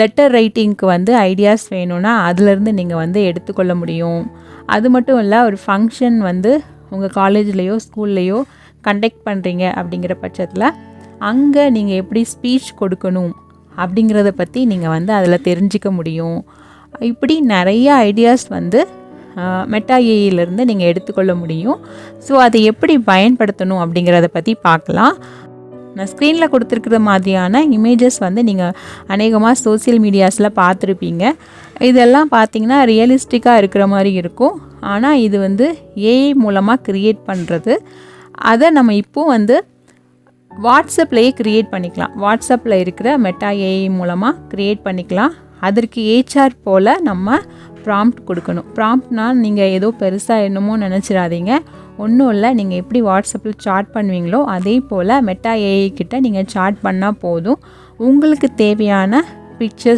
Letter ரைட்டிங்க்கு வந்து ideas வேணும்னா அதிலேருந்து நீங்கள் வந்து எடுத்துக்கொள்ள முடியும். அது மட்டும் இல்லை, ஒரு ஃபங்க்ஷன் வந்து உங்கள் காலேஜ்லேயோ ஸ்கூல்லையோ கண்டக்ட் பண்ணுறீங்க அப்படிங்கிற பட்சத்தில் அங்கே நீங்கள் எப்படி ஸ்பீச் கொடுக்கணும் அப்படிங்கிறத பற்றி நீங்கள் வந்து அதில் தெரிஞ்சிக்க முடியும். இப்படி நிறைய ஐடியாஸ் வந்து மெட்டா ஏஐலேருந்து நீங்கள் எடுத்துக்கொள்ள முடியும். ஸோ அதை எப்படி பயன்படுத்தணும் அப்படிங்கிறத பற்றி பார்க்கலாம். நான் ஸ்க்ரீனில் கொடுத்துருக்கிற மாதிரியான இமேஜஸ் வந்து நீங்கள் அநேகமாக சோசியல் மீடியாஸில் பார்த்துருப்பீங்க. இதெல்லாம் பார்த்திங்கன்னா ரியலிஸ்டிக்காக இருக்கிற மாதிரி இருக்கும். ஆனால் இது வந்து ஏஐ மூலமாக க்ரியேட் பண்ணுறது. அதை நம்ம இப்போது வந்து வாட்ஸ்அப்லேயே க்ரியேட் பண்ணிக்கலாம். வாட்ஸ்அப்பில் இருக்கிற மெட்டா ஏஐ மூலமாக க்ரியேட் பண்ணிக்கலாம். அதற்கு ஏச்சார் போல் நம்ம ப்ராம்ப்ட் கொடுக்கணும். ப்ராம்ப்ட்னால் நீங்கள் ஏதோ பெருசாக என்னமோ நினச்சிடாதீங்க. ஒன்றும் இல்லை, நீங்கள் எப்படி வாட்ஸ்அப்பில் சாட் பண்ணுவீங்களோ அதே போல் மெட்டா ஏஐ கிட்ட நீங்கள் சாட் பண்ணால் போதும். உங்களுக்கு தேவையான பிக்சர்ஸ்